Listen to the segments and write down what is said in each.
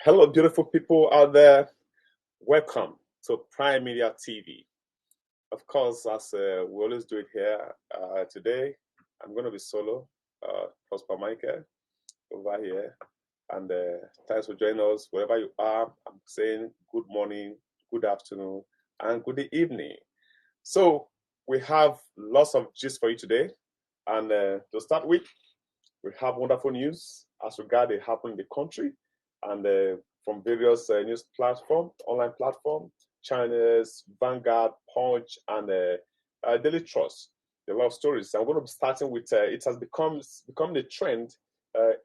Hello, beautiful people out there. Welcome to Prime Media TV. Of course, as we always do it here, today I'm going to be solo, Prosper Michael, over here. And thanks for joining us wherever you are. I'm saying good morning, good afternoon, and good evening. So, we have lots of gist for you today. And to start with, we have wonderful news as regard it happened in the country and from various news platforms, online platforms, channels, Vanguard, Punch, and Daily Trust. A lot of stories. I'm going to be starting with it has become the trend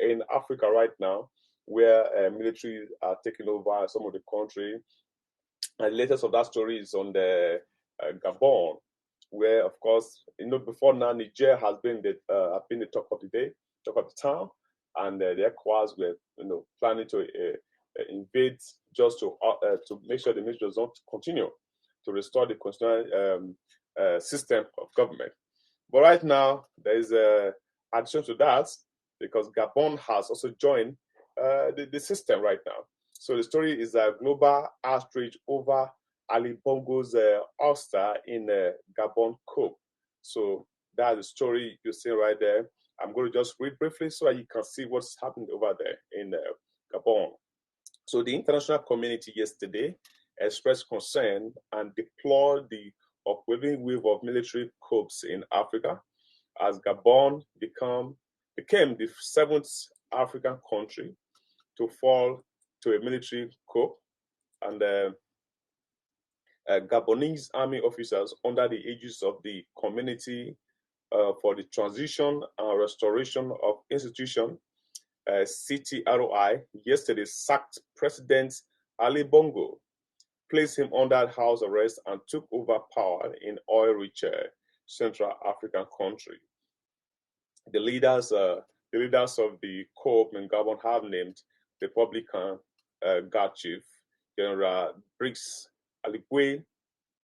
in Africa right now, where military are taking over some of the country. And the latest of that story is on the Gabon, where, of course, before now, Niger has been the talk of the day, talk of the town, and the ECOWAS were, planning to invade just to make sure the military does not continue to restore the constitutional system of government. But right now, there is a addition to that because Gabon has also joined the system right now. So the story is a global outrage over Ali Bongo's ouster in Gabon coup. So that's the story you see right there. I'm going to just read briefly so that you can see what's happening over there in Gabon. So the international community yesterday expressed concern and deplored the upwelling wave of military coups in Africa as Gabon became the seventh African country to fall to a military coup, and Gabonese army officers under the aegis of the Community for the Transition and Restoration of Institutions, CTROI, yesterday sacked President Ali Bongo, placed him under house arrest, and took over power in oil-rich Central African country. The leaders of the coup in Gabon have named Republican Guard Chief General Brice Oligui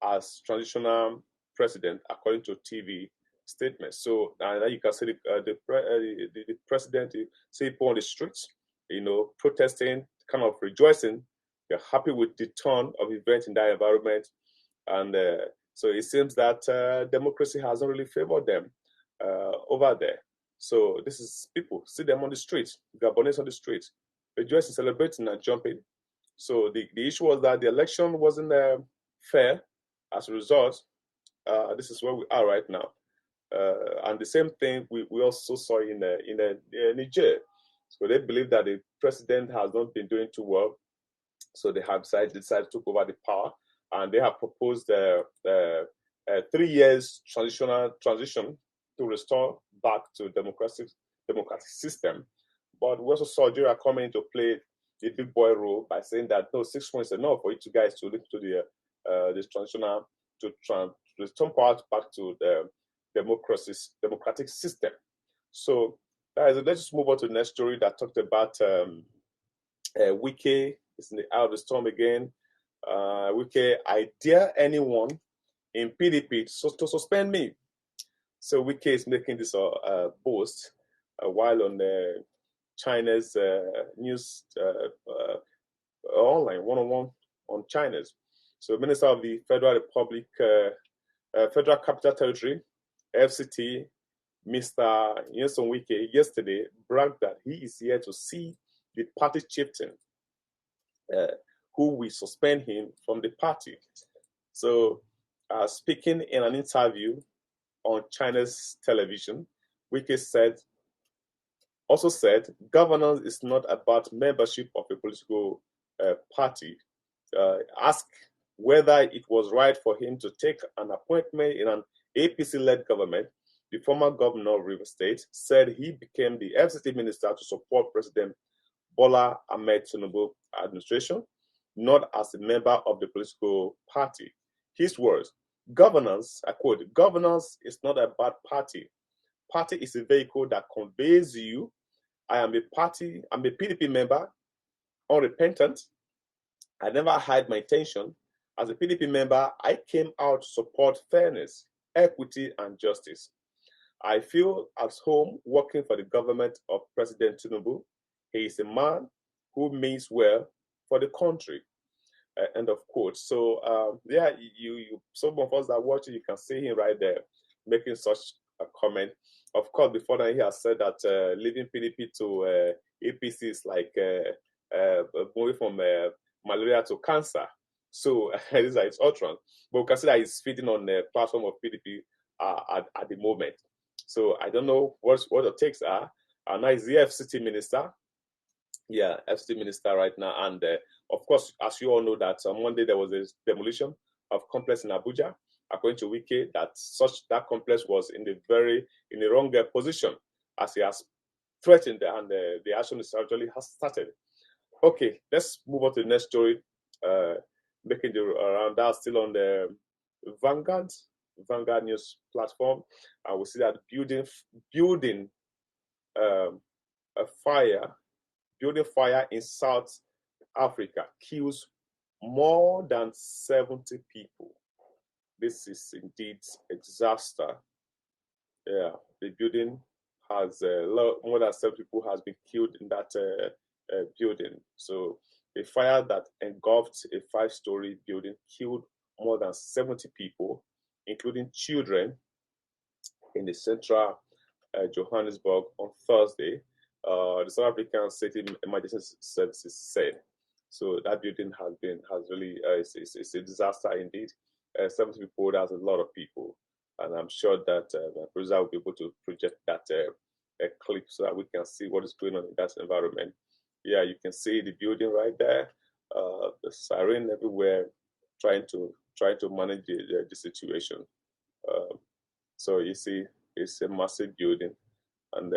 as transitional president, according to TV statements. So now you can see the president, see people on the streets, protesting, kind of rejoicing. They're happy with the turn of events in that environment, and so it seems that democracy has not really favored them over there. So this is people, see them on the streets, Gabonese on the streets, rejoicing, celebrating, and jumping. So the issue was that the election wasn't fair. As a result, this is where we are right now. And the same thing we also saw in Niger. So they believe that the president has not been doing too well. So they have decided to take over the power, and they have proposed 3 years transition to restore back to democratic system. But we also saw Nigeria coming into play the big boy role by saying that no, 6 months is enough for you guys to look to this transitional to return power back to the democratic system. So let's just move on to the next story that talked about Wike is in the eye of the storm again. Wike, I dare anyone in PDP to suspend me. So Wike is making this boast while on China's news online, one-on-one on China's. So Minister of the Federal Republic, Federal Capital Territory, FCT, Mr. Nyesom Wike, yesterday bragged that he is here to see the party chieftain who will suspend him from the party. So speaking in an interview on China's television, Wike also said, governance is not about membership of a political party. Asked whether it was right for him to take an appointment in an APC-led government, the former governor of Rivers State said he became the FCT minister to support President Bola Ahmed Tinubu administration, not as a member of the political party. His words, governance, I quote, governance is not about party. Party is a vehicle that conveys you. I'm a PDP member, unrepentant. I never hide my intention. As a PDP member, I came out to support fairness, equity, and justice. I feel at home working for the government of President Tinubu. He is a man who means well for the country. End of quote. So yeah, some of us that watch it, you can see him right there making such a comment. Of course, before that, he has said that leaving PDP to APC is like moving from malaria to cancer. So these are his utterance. But we can see that he's feeding on the platform of PDP at the moment. So I don't know what the takes are. Now he's the FCT minister. Yeah, FCT minister right now. And of course, as you all know, that on Monday there was a demolition of complex in Abuja. According to Wiki, that complex was in the wrong position, as he has threatened, and the action is actually has started. Okay, let's move on to the next story. Making the around that still on the Vanguard news platform, and we see that building fire in South Africa kills more than 70 people. This is indeed a disaster. Yeah, the building has more than 7 people has been killed in that building. So a fire that engulfed a 5-story building killed more than 70 people, including children, in the central Johannesburg on Thursday. The South African State Emergency Services said. So that building has really it's a disaster indeed. 70 people, that's a lot of people, and I'm sure that my producer will be able to project that clip so that we can see what is going on in that environment. Yeah, you can see the building right there, the siren everywhere, trying to manage the situation. So you see, it's a massive building. And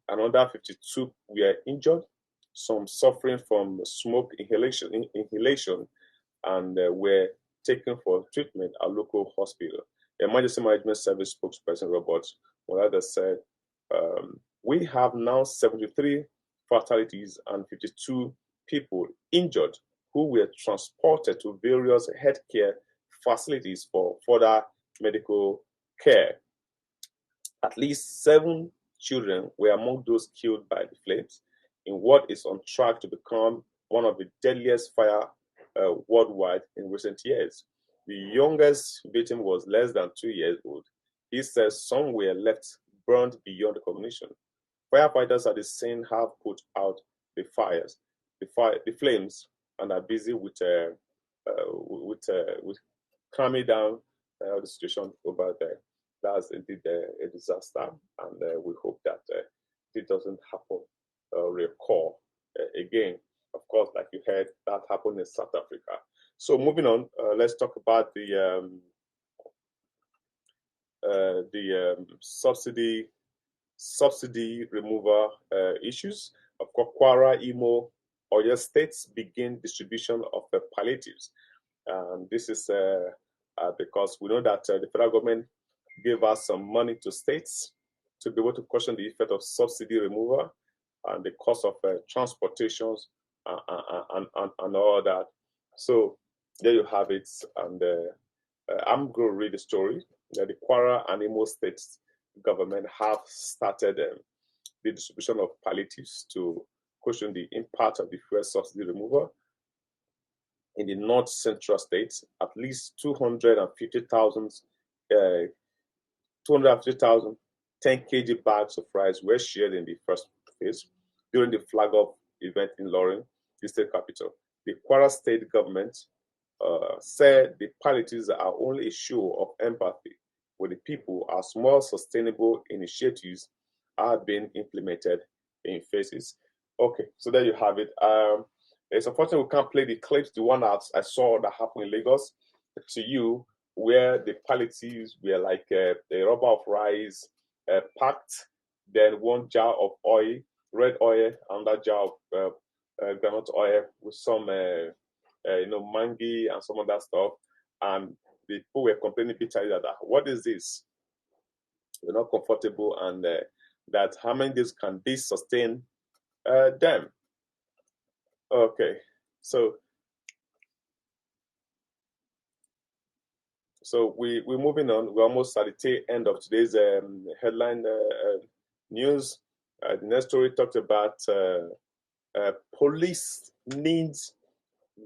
another 52 were injured, some suffering from smoke inhalation, and were taken for treatment at local hospital. The Emergency Management Service spokesperson Robert Mulada said, "We have now 73 fatalities and 52 people injured who were transported to various healthcare facilities for further medical care. At least 7 children were among those killed by the flames in what is on track to become one of the deadliest fire worldwide in recent years. The youngest victim was less than 2 years old. He says some were left burned beyond recognition. Firefighters at the scene have put out the flames, and are busy with calming down the situation over there. That's indeed a disaster, and we hope that it doesn't happen recall again. Of course, like you heard, that happened in South Africa. So moving on, let's talk about the subsidy removal issues. Of course, Kwara, Imo, Oyo states begin distribution of palliatives. And this is because we know that the federal government gave us some money to states to be able to cushion the effect of subsidy removal and the cost of transportations and all that. So there you have it. And I'm going to read the story. The Kwara and Imo states government have started the distribution of palliatives to cushion the impact of the fuel subsidy removal. In the north central states, at least 250,000 10 kg bags of rice were shared in the first phase during the flag-off event in Lorin, the state capital. The Kwara state government said the palliatives are only a show of empathy with the people as more sustainable initiatives are being implemented in phases. Okay, so there you have it. It's unfortunate we can't play the clips, the one that I saw that happened in Lagos to you, where the palliatives were like a rubber of rice packed, then 1 jar of oil, red oil, another jar of groundnut oil with some, mangi and some other stuff. And the people were complaining bitterly that, what is this? We're not comfortable, and that how many days can this sustain them? Okay, so we're moving on. We're almost at the tail end of today's headline news. The next story talked about police needs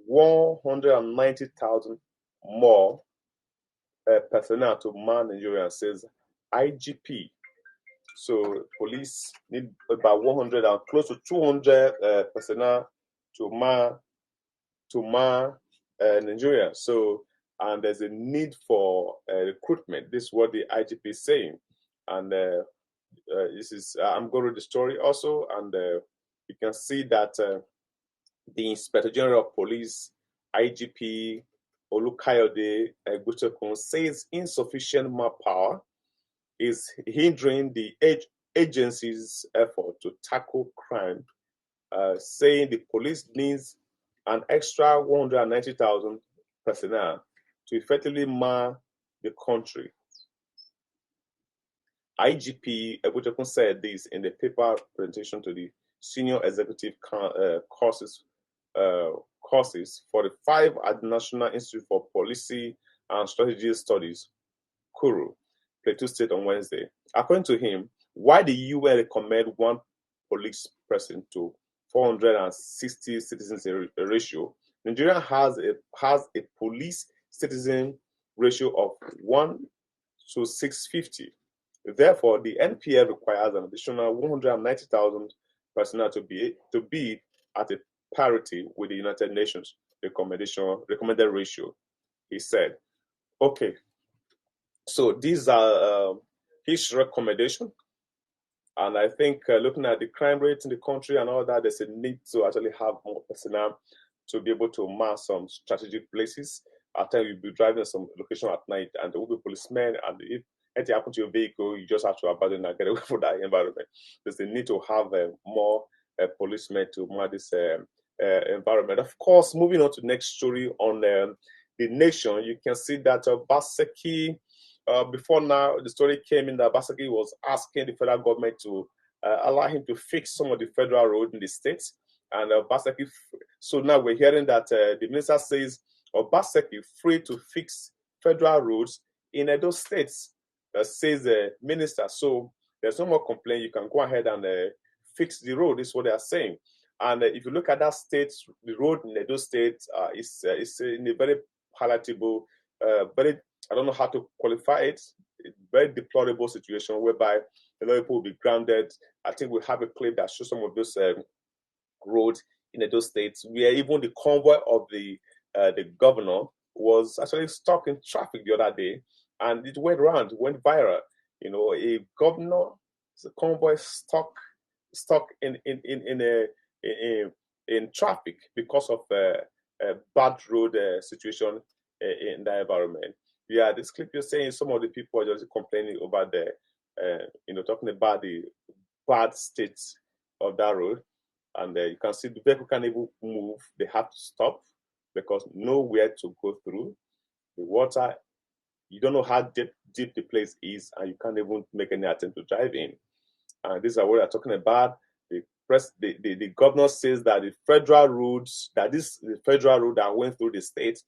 190,000 more personnel to man Nigeria, says IGP. So police need about 100 and close to 200 personnel to man Nigeria. So, and there's a need for recruitment. This is what the IGP is saying, and this is I'm going to read the story also, and you can see that the Inspector General of Police, IGP Olukayode Egbuchukwu, says insufficient manpower is hindering the agency's effort to tackle crime, saying the police needs an extra 190,000 personnel to effectively man the country. IGP Egbuchukwu said this in the paper presentation to the Senior Executive courses for the 5 at the National Institute for Policy and Strategy Studies, Kuru, Plateau State, on Wednesday. According to him, why the UN recommend 1 police person to 460 citizens ratio, Nigeria has a police citizen ratio of 1 to 650. Therefore, the NPF requires an additional 190,000 personnel to be at a parity with the United Nations recommended ratio, he said. Okay, so these are his recommendation, and I think looking at the crime rate in the country and all that, there's a need to actually have more personnel to be able to man some strategic places. At times you'll be driving some location at night, and there will be policemen, and if anything happens to your vehicle, you just have to abandon and get away from that environment. There's a need to have more policemen to man this environment. Of course, moving on to the next story on the nation, you can see that Obaseki, before now, the story came in that Obaseki was asking the federal government to allow him to fix some of the federal roads in the states. And Obaseki, so now we're hearing that the minister says Obaseki free to fix federal roads in those states, says the minister. So there's no more complaint. You can go ahead and fix the road, is what they are saying. And if you look at that state, the road in Edo State is in a very palatable, very, I don't know how to qualify it, very deplorable situation whereby a lot of people will be grounded. I think we have a clip that shows some of those roads in Edo State where even the convoy of the governor was actually stuck in traffic the other day, and it went viral. You know, a governor, the convoy stuck in traffic because of a bad road situation in the environment. Yeah, this clip you're saying some of the people are just complaining about talking about the bad state of that road, and you can see the vehicle can't even move. They have to stop because nowhere to go through. The water, you don't know how deep the place is, and you can't even make any attempt to drive in. And this is what we're talking about. The governor says that the federal roads, the federal road that went through the state,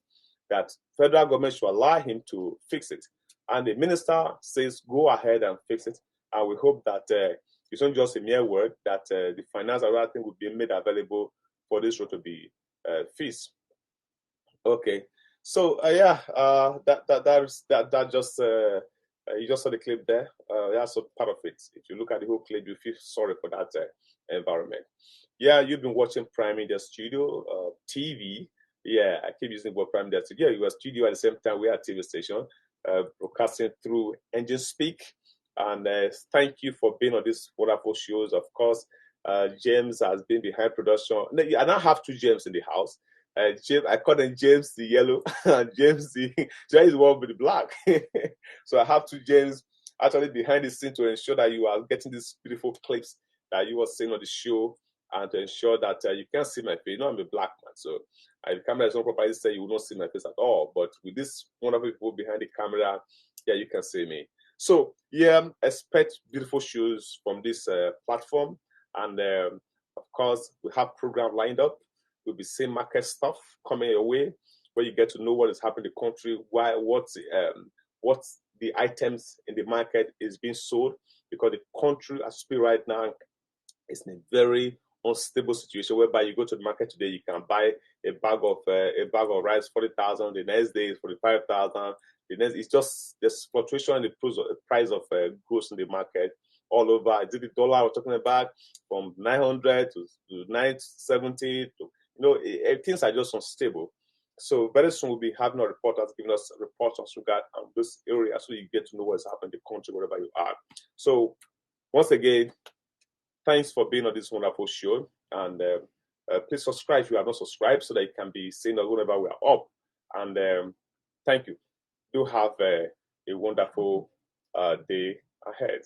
that federal government should allow him to fix it. And the minister says, go ahead and fix it. And we hope that it's not just a mere word, that the finance and other thing will be made available for this road to be fixed. Okay. So that just you just saw the clip there. That's part of it. If you look at the whole clip, you feel sorry for that environment. Yeah, you've been watching Prime Media Studio TV. Yeah, I keep using the word Prime Media Studio. You are studio at the same time. We are a TV station broadcasting through Engine Speak. And thank you for being on these wonderful shows. Of course, James has been behind production. I now have 2 James in the house. James, I call them James the yellow and James the one with the black. So I have 2 James actually behind the scene to ensure that you are getting these beautiful clips that you were seeing on the show, and to ensure that you can't see my face. You know, I'm a black man, so the camera is not properly set, you will not see my face at all. But with this wonderful people behind the camera, yeah, you can see me. So yeah, expect beautiful shows from this platform, and of course we have program lined up. We'll be seeing market stuff coming your way, where you get to know what is happening in the country, what the items in the market is being sold, because the country, as we speak right now, is in a very unstable situation whereby you go to the market today, you can buy a bag of rice 40,000, the next day is 45,000. The next, it's just this fluctuation in the price of goods in the market all over. Is it the dollar we're talking about, from 900 to 970? Things are just unstable. So very soon we'll be having our reporters giving us reports on regard this area, so you get to know what's happening in the country wherever you are. So once again, thanks for being on this wonderful show, and please subscribe if you have not subscribed, so that you can be seeing us whenever we are up. And thank you. Do have a wonderful day ahead.